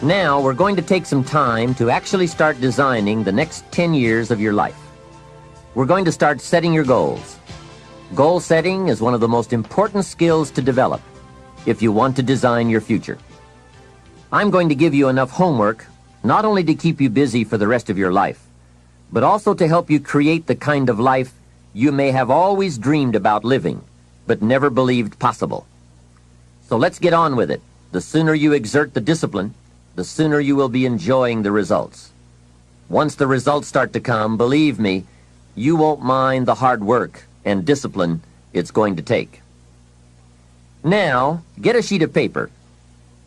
Now we're going to take some time to actually start designing the next 10 years of your life. We're going to start setting your goals. Goal setting is one of the most important skills to develop if you want to design your future. I'm going to give you enough homework not only to keep you busy for the rest of your life, but also to help you create the kind of life you may have always dreamed about living, but never believed possible. So let's get on with it. The sooner you exert the discipline, the sooner you will be enjoying the results. Once the results start to come, believe me, you won't mind the hard work and discipline it's going to take. Now, get a sheet of paper,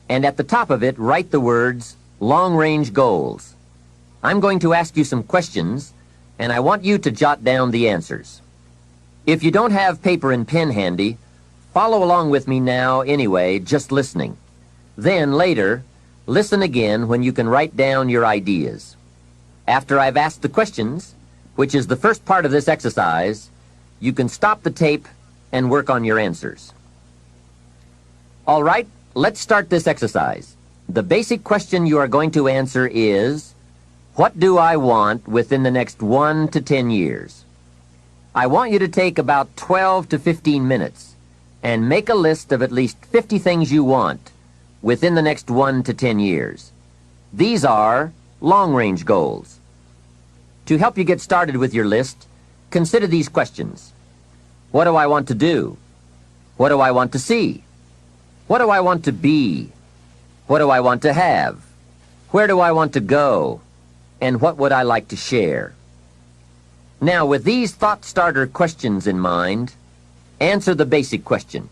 and at the top of it, write the words, long-range goals. I'm going to ask you some questions, and I want you to jot down the answers. If you don't have paper and pen handy, follow along with me now anyway, just listening. Then, later, listen again when you can write down your ideas. After I've asked the questions, which is the first part of this exercise, you can stop the tape and work on your answers. All right, let's start this exercise. The basic question you are going to answer is, what do I want within the next 1 to 10 years? I want you to take about 12 to 15 minutes and make a list of at least 50 things you want within the next 1 to 10 years. These are long-range goals. To help you get started with your list, consider these questions. What do I want to do? What do I want to see? What do I want to be? What do I want to have? Where do I want to go? And what would I like to share? Now, with these thought-starter questions in mind, answer the basic question.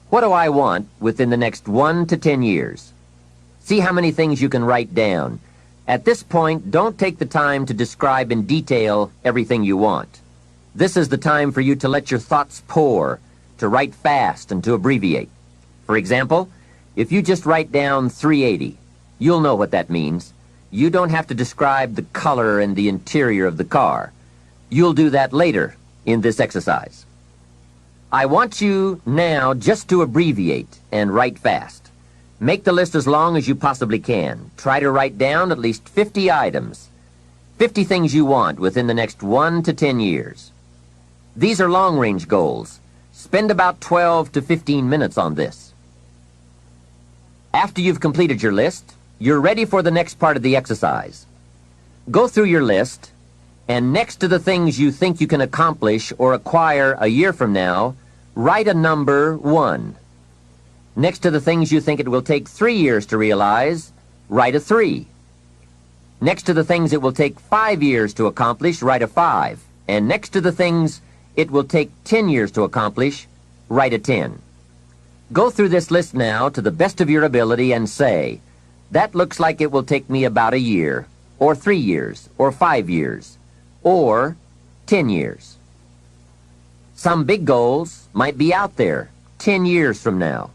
What do I want within the next 1 to 10 years? See how many things you can write down. At this point, don't take the time to describe in detail everything you want. This is the time for you to let your thoughts pour, to write fast and to abbreviate. For example, if you just write down 380, you'll know what that means. You don't have to describe the color and the interior of the car. You'll do that later in this exercise. I want you now just to abbreviate and write fast. Make the list as long as you possibly can. Try to write down at least 50 items, 50 things you want within the next 1 to 10 years. These are long-range goals. Spend about 12 to 15 minutes on this. After you've completed your list, you're ready for the next part of the exercise. Go through your list, and next to the things you think you can accomplish or acquire a year from now, write a number 1. Next to the things you think it will take 3 years to realize, write a 3. Next to the things it will take 5 years to accomplish, write a 5. And next to the things it will take 10 years to accomplish, write a 10. Go through this list now to the best of your ability and say, that looks like it will take me about a year, or 3 years, or 5 years, or 10 years. Some big goals might be out there 10 years from now.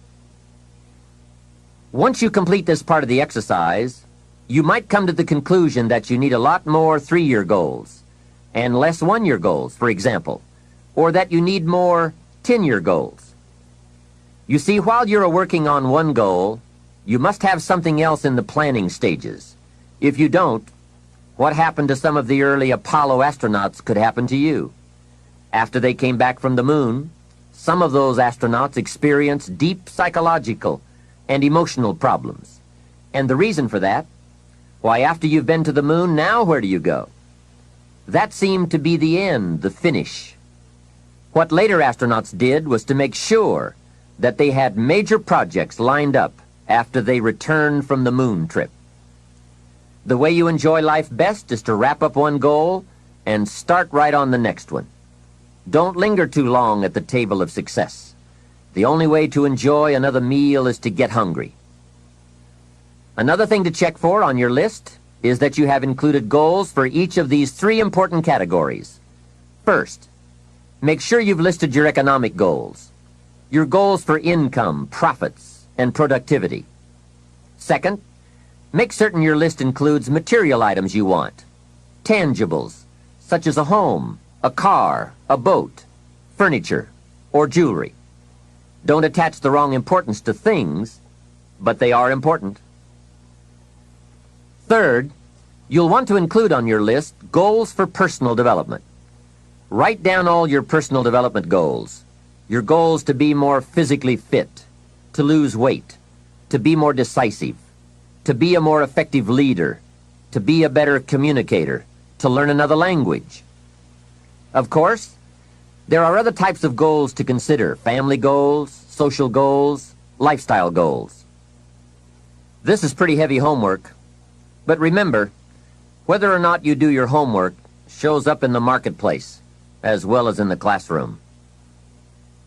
Once you complete this part of the exercise, you might come to the conclusion that you need a lot more 3-year goals and less 1-year goals, for example, or that you need more 10-year goals. You see, while you're working on one goal, you must have something else in the planning stages. If you don't, what happened to some of the early Apollo astronauts could happen to you. After they came back from the moon, some of those astronauts experienced deep psychological and emotional problems. And the reason for that? Why, after you've been to the moon, now where do you go? That seemed to be the end, the finish. What later astronauts did was to make sure that they had major projects lined up after they returned from the moon trip. The way you enjoy life best is to wrap up one goal and start right on the next one. Don't linger too long at the table of success. The only way to enjoy another meal is to get hungry. Another thing to check for on your list is that you have included goals for each of these 3 important categories. First, make sure you've listed your economic goals, your goals for income, profits, and productivity. Second, make certain your list includes material items you want, tangibles, such as a home, a car, a boat, furniture, or jewelry. Don't attach the wrong importance to things, but they are important. Third, you'll want to include on your list goals for personal development. Write down all your personal development goals. Your goals to be more physically fit, to lose weight, to be more decisive, to be a more effective leader, to be a better communicator, to learn another language. Of course, there are other types of goals to consider: family goals, social goals, lifestyle goals. This is pretty heavy homework, but remember, whether or not you do your homework shows up in the marketplace as well as in the classroom.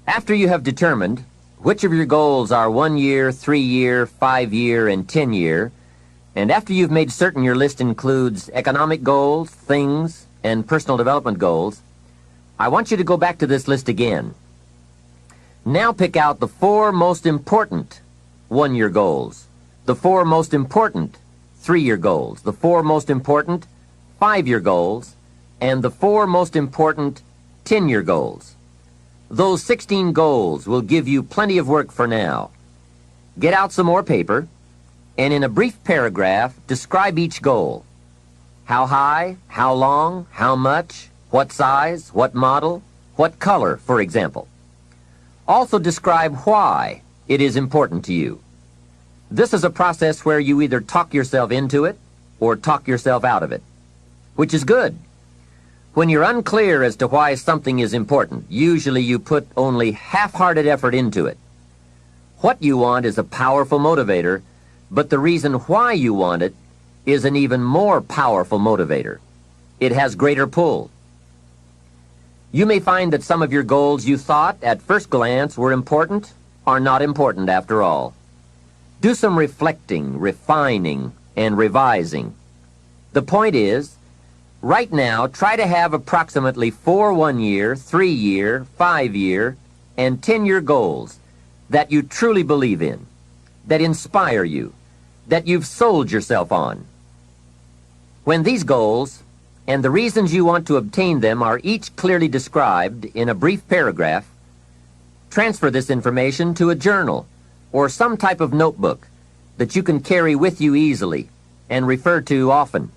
After you have determined which of your goals are 1 year, 3 year, 5 year, and 10 year, and after you've made certain your list includes economic goals, things, and personal development goals, I want you to go back to this list again. Now pick out the 4 most important 1-year goals, the 4 most important 3-year goals, the 4 most important 5-year goals, and the 4 most important 10-year goals. Those 16 goals will give you plenty of work for now. Get out some more paper, and in a brief paragraph, describe each goal. How high, how long, how much, what size, what model, what color, for example. Also describe why it is important to you. This is a process where you either talk yourself into it or talk yourself out of it, which is good. When you're unclear as to why something is important, usually you put only half-hearted effort into it. What you want is a powerful motivator, but the reason why you want it is an even more powerful motivator. It has greater pull. You may find that some of your goals you thought at first glance were important are not important after all. Do some reflecting, refining, and revising. The point is, right now, try to have approximately 4 1-year, 3-year, 5-year, and 10-year goals that you truly believe in, that inspire you, that you've sold yourself on. When these goals and the reasons you want to obtain them are each clearly described in a brief paragraph, transfer this information to a journal or some type of notebook that you can carry with you easily and refer to often.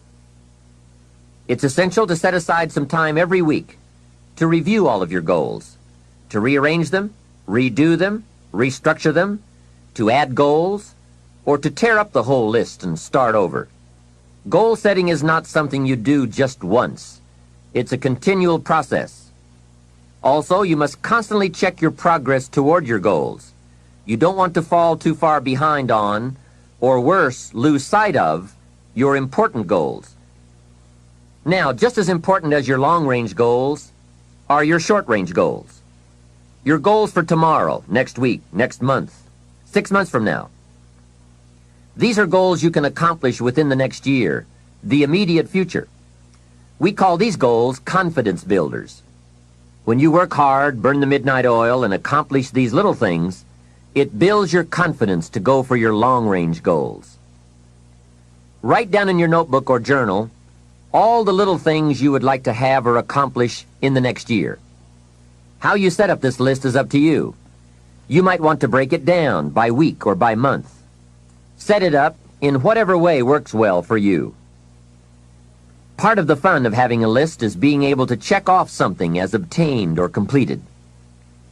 It's essential to set aside some time every week to review all of your goals, to rearrange them, redo them, restructure them, to add goals, or to tear up the whole list and start over. Goal setting is not something you do just once. It's a continual process. Also, you must constantly check your progress toward your goals. You don't want to fall too far behind on, or worse, lose sight of, your important goals. Now, just as important as your long-range goals are your short-range goals. Your goals for tomorrow, next week, next month, 6 months from now. These are goals you can accomplish within the next year, the immediate future. We call these goals confidence builders. When you work hard, burn the midnight oil, and accomplish these little things, it builds your confidence to go for your long-range goals. Write down in your notebook or journal all the little things you would like to have or accomplish in the next year. How you set up this list is up to you. You might want to break it down by week or by month. Set it up in whatever way works well for you. Part of the fun of having a list is being able to check off something as obtained or completed.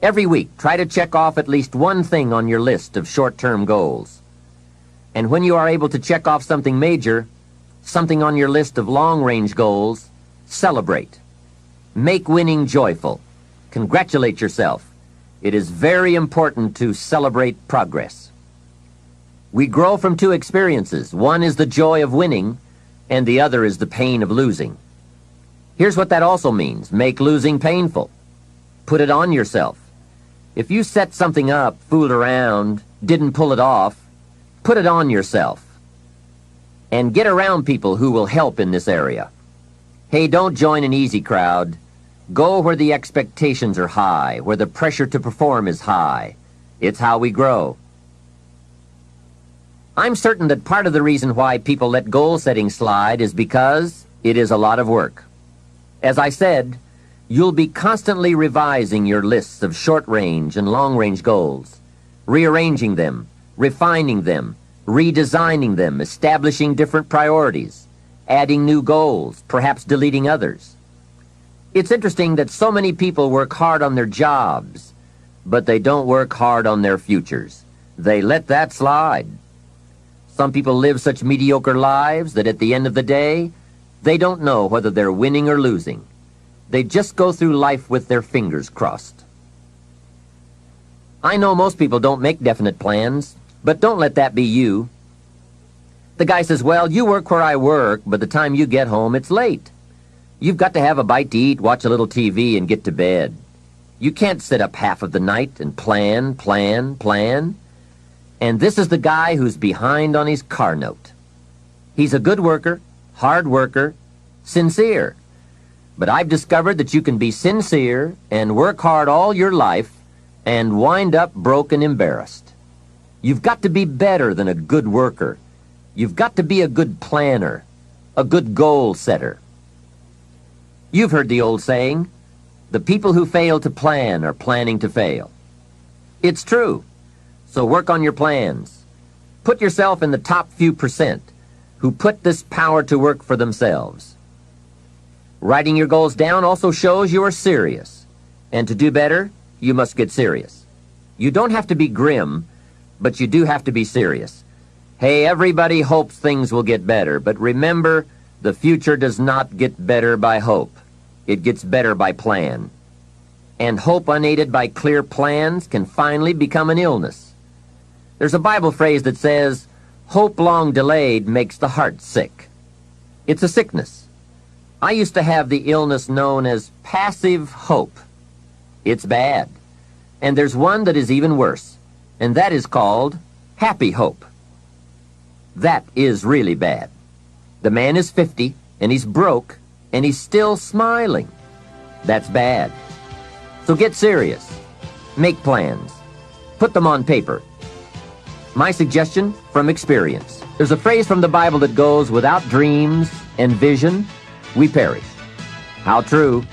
Every week, try to check off at least one thing on your list of short-term goals. And when you are able to check off something major, something on your list of long-range goals, celebrate. Make winning joyful. Congratulate yourself. It is very important to celebrate progress. We grow from 2 experiences. One is the joy of winning, and the other is the pain of losing. Here's what that also means. Make losing painful. Put it on yourself. If you set something up, fooled around, didn't pull it off, put it on yourself. And get around people who will help in this area. Hey, don't join an easy crowd. Go where the expectations are high, where the pressure to perform is high. It's how we grow. I'm certain that part of the reason why people let goal setting slide is because it is a lot of work. As I said, you'll be constantly revising your lists of short-range and long-range goals, rearranging them, refining them, redesigning them, establishing different priorities, adding new goals, perhaps deleting others. It's interesting that so many people work hard on their jobs, but they don't work hard on their futures. They let that slide. Some people live such mediocre lives that at the end of the day, they don't know whether they're winning or losing. They just go through life with their fingers crossed. I know most people don't make definite plans, but don't let that be you. The guy says, well, you work where I work, but the time you get home, it's late. You've got to have a bite to eat, watch a little TV, and get to bed. You can't sit up half of the night and plan. And this is the guy who's behind on his car note. He's a good worker, hard worker, sincere. But I've discovered that you can be sincere and work hard all your life and wind up broke and embarrassed. You've got to be better than a good worker. You've got to be a good planner, a good goal setter. You've heard the old saying, the people who fail to plan are planning to fail. It's true. So work on your plans. Put yourself in the top few percent who put this power to work for themselves. Writing your goals down also shows you are serious. And to do better, you must get serious. You don't have to be grim, but you do have to be serious. Hey, everybody hopes things will get better, but remember, the future does not get better by hope. It gets better by plan. And hope unaided by clear plans can finally become an illness. There's a Bible phrase that says, hope long delayed makes the heart sick. It's a sickness. I used to have the illness known as passive hope. It's bad. And there's one that is even worse, and that is called happy hope. That is really bad. The man is 50, and he's broke, and he's still smiling. That's bad. So get serious. Make plans. Put them on paper. My suggestion from experience. There's a phrase from the Bible that goes, without dreams and vision, we perish. How true.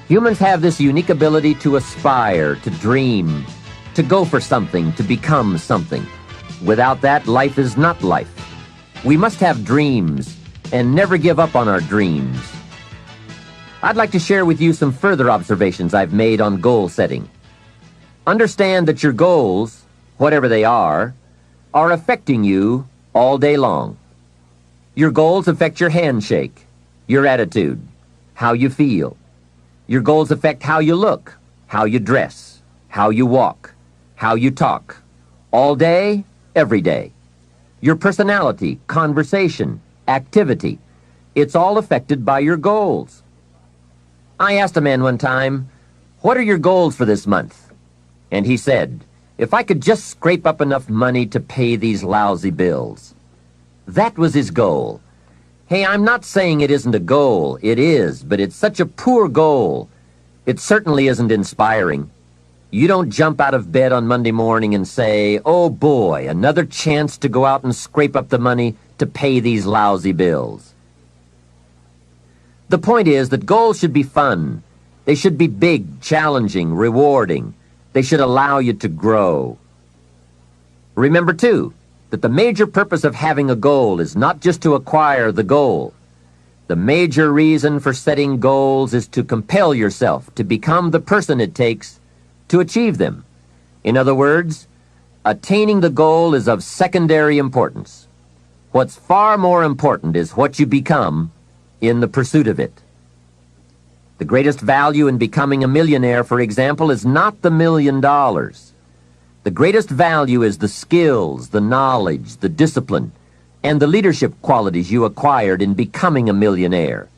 Humans have this unique ability to aspire, to dream, to go for something, to become something. Without that, life is not life. We must have dreams and never give up on our dreams. I'd like to share with you some further observations I've made on goal setting. Understand that your goals, whatever they are affecting you all day long. Your goals affect your handshake, your attitude, how you feel. Your goals affect how you look, how you dress, how you walk, how you talk, all day, every day. Your personality, conversation, activity, it's all affected by your goals. I asked a man one time, what are your goals for this month? And he said, if I could just scrape up enough money to pay these lousy bills. That was his goal. Hey, I'm not saying it isn't a goal. It is, but it's such a poor goal. It certainly isn't inspiring. You don't jump out of bed on Monday morning and say, oh boy, another chance to go out and scrape up the money to pay these lousy bills. The point is that goals should be fun. They should be big, challenging, rewarding. They should allow you to grow. Remember, too, that the major purpose of having a goal is not just to acquire the goal. The major reason for setting goals is to compel yourself to become the person it takes to achieve them. In other words, attaining the goal is of secondary importance. What's far more important is what you become in the pursuit of it. The greatest value in becoming a millionaire, for example, is not the $1 million. The greatest value is the skills, the knowledge, the discipline, and the leadership qualities you acquired in becoming a millionaire.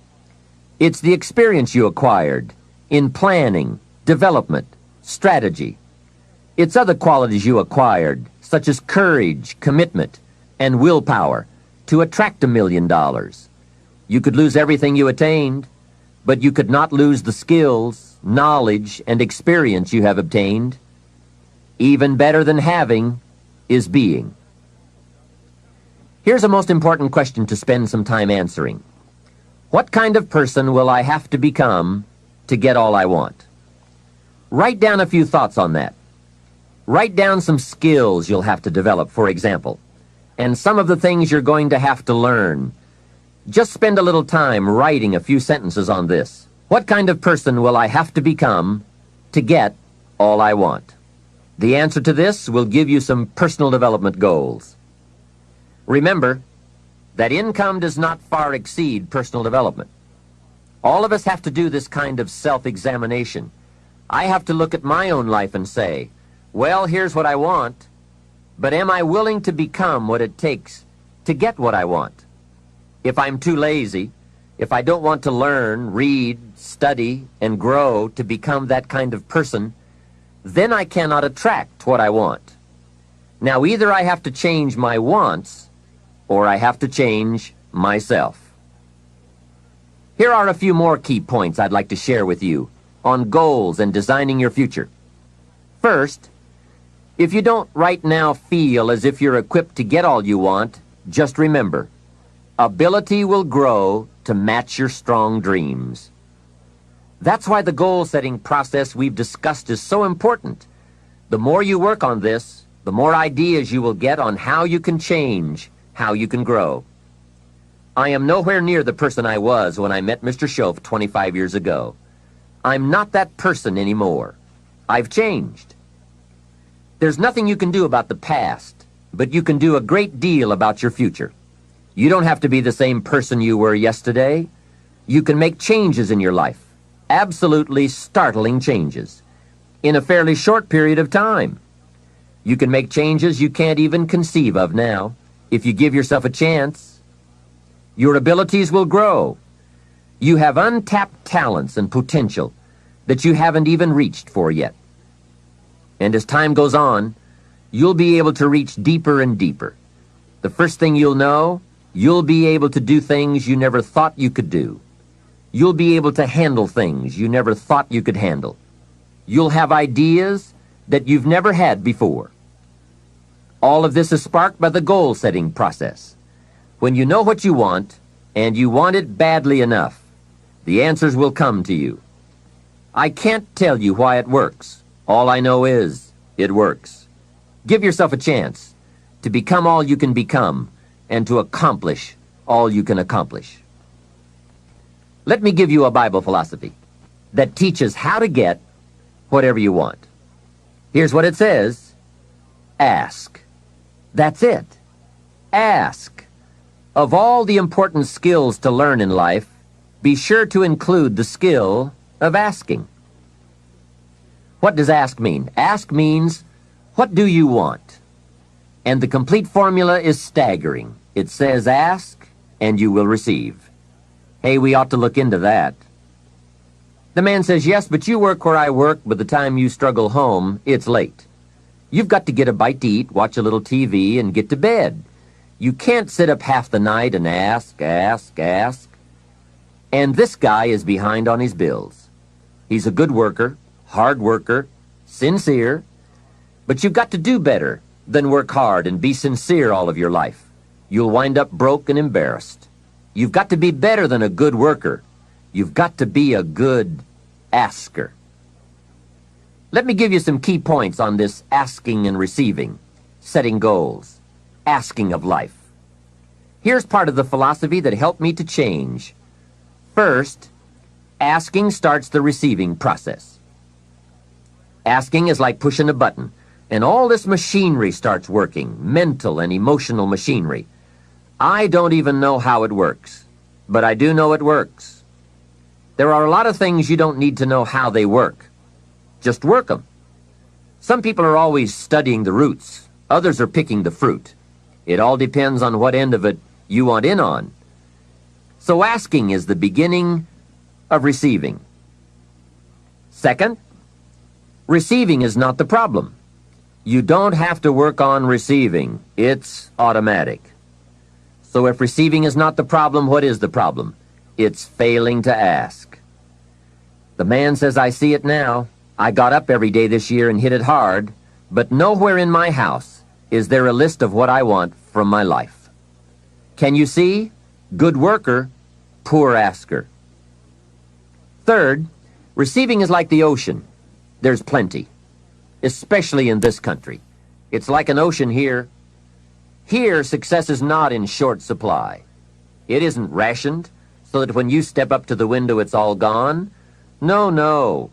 It's the experience you acquired in planning, development, strategy. It's other qualities you acquired, such as courage, commitment, and willpower, to attract $1 million. You could lose everything you attained, but you could not lose the skills, knowledge, and experience you have obtained. Even better than having is being. Here's a most important question to spend some time answering. What kind of person will I have to become to get all I want? Write down a few thoughts on that. Write down some skills you'll have to develop, for example. and some of the things you're going to have to learn. Just spend a little time writing a few sentences on this. What kind of person will I have to become to get all I want? The answer to this will give you some personal development goals. Remember that income does not far exceed personal development. All of us have to do this kind of self-examination. I have to look at my own life and say, well, here's what I want, but am I willing to become what it takes to get what I want? If I'm too lazy, if I don't want to learn, read, study, and grow to become that kind of person, then I cannot attract what I want. Now, either I have to change my wants, or I have to change myself. Here are a few more key points I'd like to share with you on goals and designing your future. First, if you don't right now feel as if you're equipped to get all you want, just remember, ability will grow to match your strong dreams. That's why the goal-setting process we've discussed is so important. The more you work on this, the more ideas you will get on how you can change, how you can grow. I am nowhere near the person I was when I met Mr. Shoaff 25 years ago. I'm not that person anymore. I've changed. There's nothing you can do about the past, but you can do a great deal about your future. You don't have to be the same person you were yesterday. You can make changes in your life, absolutely startling changes, in a fairly short period of time. You can make changes you can't even conceive of now, if you give yourself a chance. Your abilities will grow. You have untapped talents and potential that you haven't even reached for yet. And as time goes on, you'll be able to reach deeper and deeper. The first thing you'll know, you'll be able to do things you never thought you could do. You'll be able to handle things you never thought you could handle. You'll have ideas that you've never had before. All of this is sparked by the goal-setting process. When you know what you want, and you want it badly enough, the answers will come to you. I can't tell you why it works. All I know is, it works. Give yourself a chance to become all you can become and to accomplish all you can accomplish. Let me give you a Bible philosophy that teaches how to get whatever you want. Here's what it says. Ask. That's it. Ask. Of all the important skills to learn in life, be sure to include the skill of asking. What does ask mean? Ask means, what do you want? And the complete formula is staggering. It says ask, and you will receive. Hey, we ought to look into that. The man says, yes, but you work where I work. By the time you struggle home, it's late. You've got to get a bite to eat, watch a little TV, and get to bed. You can't sit up half the night and ask. And this guy is behind on his bills. He's a good worker, hard worker, sincere, but you've got to do better than work hard and be sincere all of your life. You'll wind up broke and embarrassed. You've got to be better than a good worker. You've got to be a good asker. Let me give you some key points on this asking and receiving, setting goals, asking of life. Here's part of the philosophy that helped me to change. First, asking starts the receiving process. Asking is like pushing a button, and all this machinery starts working, mental and emotional machinery. I don't even know how it works, but I do know it works. There are a lot of things you don't need to know how they work. Just work them. Some people are always studying the roots. Others are picking the fruit. It all depends on what end of it you want in on. So asking is the beginning of receiving. Second, receiving is not the problem. You don't have to work on receiving. It's automatic. So if receiving is not the problem, what is the problem? It's failing to ask. The man says, I see it now. I got up every day this year and hit it hard, but nowhere in my house is there a list of what I want from my life. Can you see? Good worker, poor asker. Third, receiving is like the ocean. There's plenty, especially in this country. It's like an ocean here. Here, success is not in short supply. It isn't rationed so that when you step up to the window it's all gone. No, no.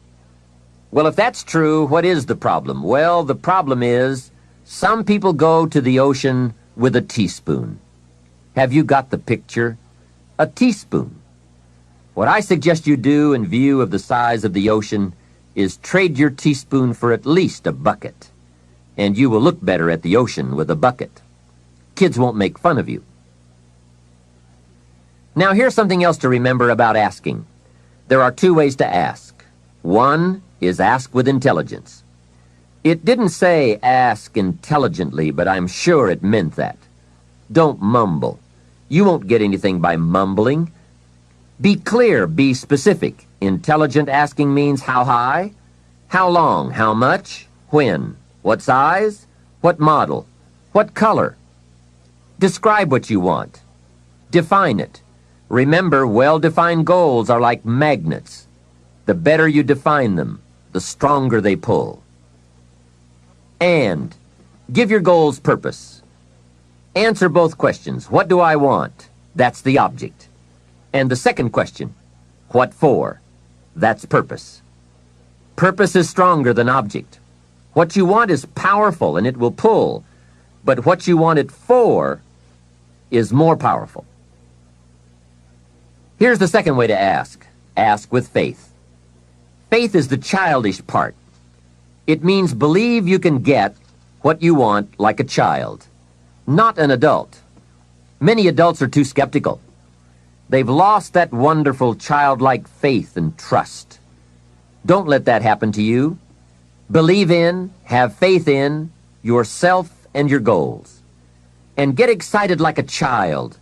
Well, if that's true, what is the problem? Well, the problem is some people go to the ocean with a teaspoon. Have you got the picture? A teaspoon. What I suggest you do in view of the size of the ocean is trade your teaspoon for at least a bucket, and you will look better at the ocean with a bucket. Kids won't make fun of you. Now, here's something else to remember about asking. There are two ways to ask. One is ask with intelligence. It didn't say ask intelligently, but I'm sure it meant that. Don't mumble. You won't get anything by mumbling. Be clear, be specific. Intelligent asking means how high, how long, how much, when, what size, what model, what color. Describe what you want. Define it. Remember, well-defined goals are like magnets. The better you define them, the stronger they pull. And give your goals purpose. Answer both questions. What do I want? That's the object. And the second question, what for? That's purpose. Purpose is stronger than object. What you want is powerful and it will pull, but what you want it for is more powerful. Here's the second way to ask. Ask with faith. Faith is the childish part. It means believe you can get what you want like a child, not an adult. Many adults are too skeptical. They've lost that wonderful childlike faith and trust. Don't let that happen to you. Believe in, have faith in yourself and your goals. And get excited like a child.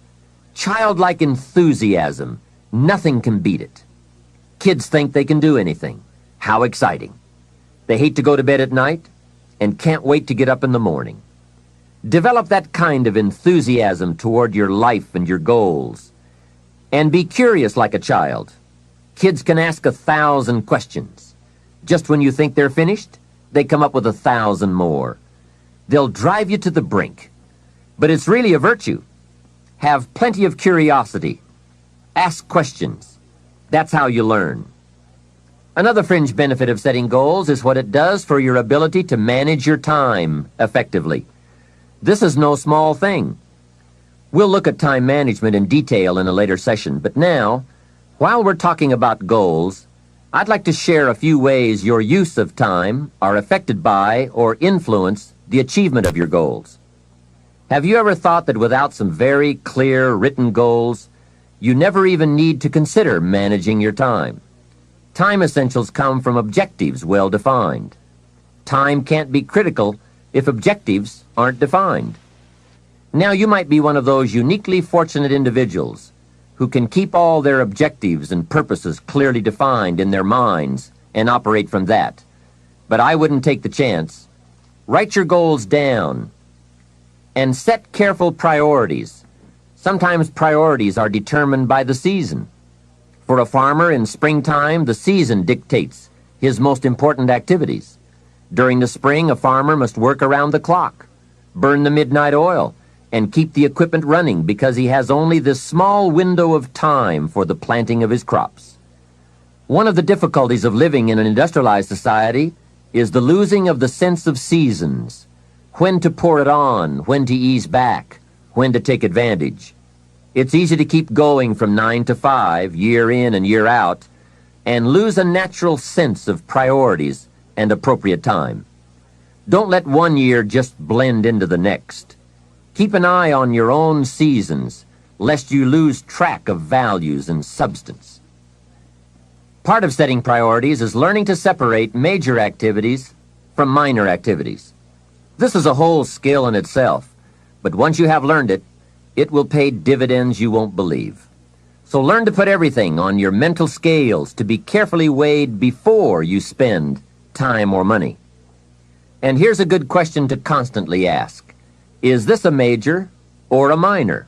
Childlike enthusiasm. Nothing can beat it. Kids think they can do anything. How exciting. They hate to go to bed at night and can't wait to get up in the morning. Develop that kind of enthusiasm toward your life and your goals. And be curious like a child. Kids can ask 1,000 questions. Just when you think they're finished, they come up with 1,000 more. They'll drive you to the brink. But it's really a virtue. Have plenty of curiosity. Ask questions. That's how you learn. Another fringe benefit of setting goals is what it does for your ability to manage your time effectively. This is no small thing. We'll look at time management in detail in a later session, but now, while we're talking about goals, I'd like to share a few ways your use of time are affected by or influence the achievement of your goals. Have you ever thought that without some very clear written goals, you never even need to consider managing your time? Time essentials come from objectives well defined. Time can't be critical if objectives aren't defined. Now you might be one of those uniquely fortunate individuals who can keep all their objectives and purposes clearly defined in their minds and operate from that. But I wouldn't take the chance. Write your goals down and set careful priorities. Sometimes priorities are determined by the season. For a farmer in springtime, the season dictates his most important activities. During the spring, a farmer must work around the clock, burn the midnight oil, and keep the equipment running because he has only this small window of time for the planting of his crops. One of the difficulties of living in an industrialized society is the losing of the sense of seasons. When to pour it on, when to ease back, when to take advantage. It's easy to keep going from 9 to 5, year in and year out, and lose a natural sense of priorities and appropriate time. Don't let one year just blend into the next. Keep an eye on your own seasons, lest you lose track of values and substance. Part of setting priorities is learning to separate major activities from minor activities. This is a whole skill in itself, but once you have learned it, it will pay dividends you won't believe. So learn to put everything on your mental scales to be carefully weighed before you spend time or money. And here's a good question to constantly ask. Is this a major or a minor?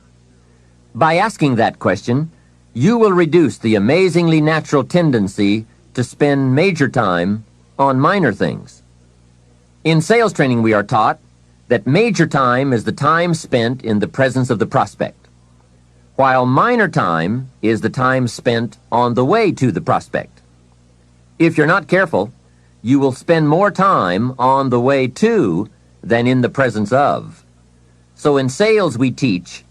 By asking that question, you will reduce the amazingly natural tendency to spend major time on minor things. In sales training, we are taught that major time is the time spent in the presence of the prospect, while minor time is the time spent on the way to the prospect. If you're not careful, you will spend more time on the way to than in the presence of. So in sales we teach,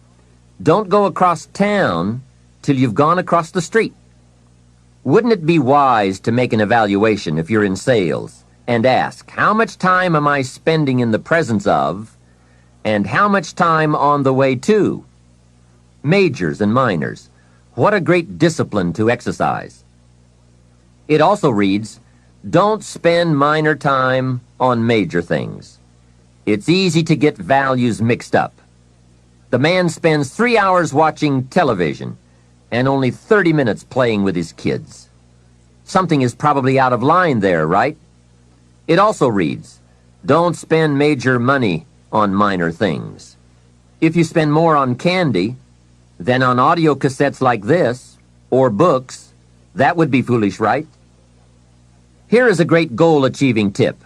don't go across town till you've gone across the street. Wouldn't it be wise to make an evaluation if you're in sales and ask, how much time am I spending in the presence of, and how much time on the way to? Majors and minors, what a great discipline to exercise. It also reads, don't spend minor time on major things. It's easy to get values mixed up. The man spends 3 hours watching television and only 30 minutes playing with his kids. Something is probably out of line there, right? It also reads, don't spend major money on minor things. If you spend more on candy than on audio cassettes like this, or books, that would be foolish, right? Here is a great goal-achieving tip.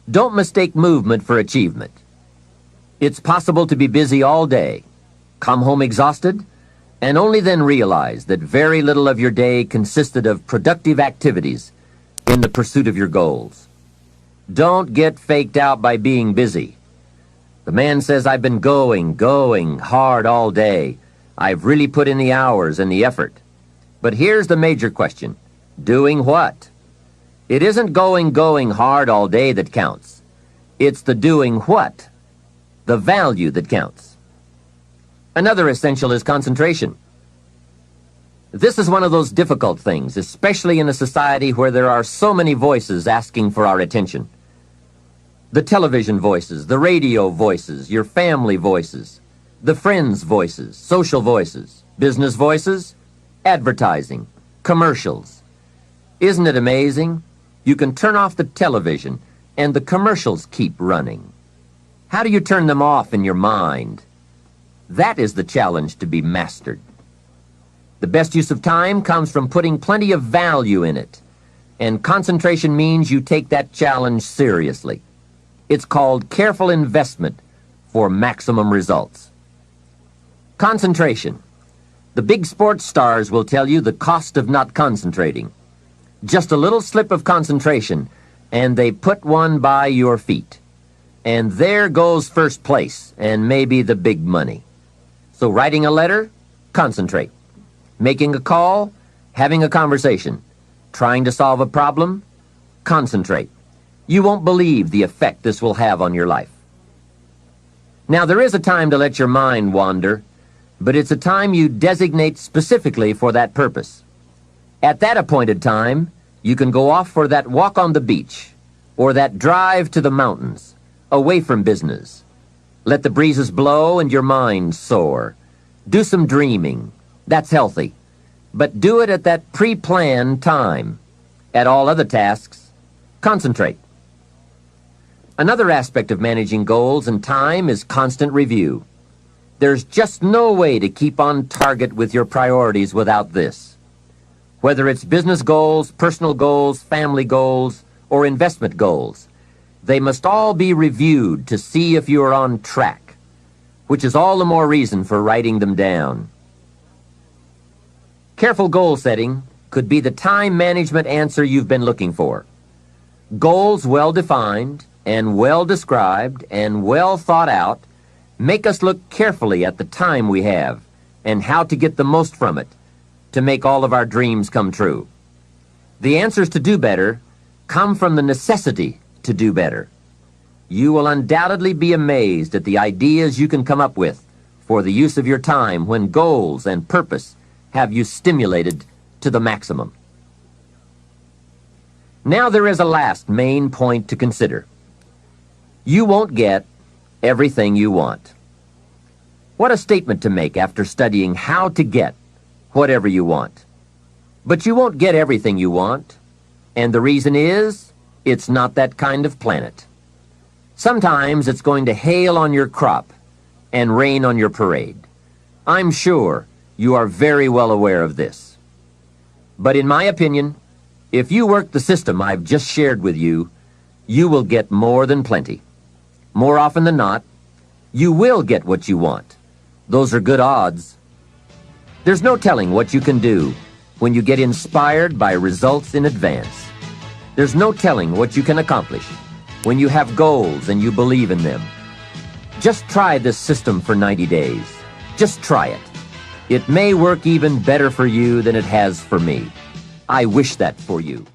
Don't mistake movement for achievement. It's possible to be busy all day, come home exhausted, and only then realize that very little of your day consisted of productive activities in the pursuit of your goals. Don't get faked out by being busy. The man says, I've been going hard all day. I've really put in the hours and the effort. But here's the major question. Doing what? It isn't going hard all day that counts. It's the doing what, the value that counts. Another essential is concentration. This is one of those difficult things, especially in a society where there are so many voices asking for our attention. The television voices, the radio voices, your family voices, the friends' voices, social voices, business voices, advertising, commercials. Isn't it amazing? You can turn off the television and the commercials keep running. How do you turn them off in your mind? That is the challenge to be mastered. The best use of time comes from putting plenty of value in it, and concentration means you take that challenge seriously. It's called careful investment for maximum results. Concentration. The big sports stars will tell you the cost of not concentrating. Just a little slip of concentration, and they put one by your feet. And there goes first place, and maybe the big money. So writing a letter, concentrate. Making a call, having a conversation. Trying to solve a problem, concentrate. You won't believe the effect this will have on your life. Now, there is a time to let your mind wander, but it's a time you designate specifically for that purpose. At that appointed time, you can go off for that walk on the beach or that drive to the mountains, away from business. Let the breezes blow and your mind soar. Do some dreaming. That's healthy. But do it at that pre-planned time. At all other tasks, concentrate. Another aspect of managing goals and time is constant review. There's just no way to keep on target with your priorities without this. Whether it's business goals, personal goals, family goals, or investment goals, they must all be reviewed to see if you are on track, which is all the more reason for writing them down. Careful goal setting could be the time management answer you've been looking for. Goals well defined and well described and well thought out make us look carefully at the time we have and how to get the most from it to make all of our dreams come true. The answers to do better come from the necessity to do better. You will undoubtedly be amazed at the ideas you can come up with for the use of your time when goals and purpose have you stimulated to the maximum. Now there is a last main point to consider. You won't get everything you want. What a statement to make after studying how to get whatever you want. But you won't get everything you want, and the reason is, it's not that kind of planet. Sometimes it's going to hail on your crop and rain on your parade. I'm sure you are very well aware of this. But in my opinion, if you work the system I've just shared with you, you will get more than plenty. More often than not, You will get what you want. Those are good odds. There's no telling what you can do when you get inspired by results in advance. There's no telling what you can accomplish when you have goals and you believe in them. Just try this system for 90 days. Just try it. It may work even better for you than it has for me. I wish that for you.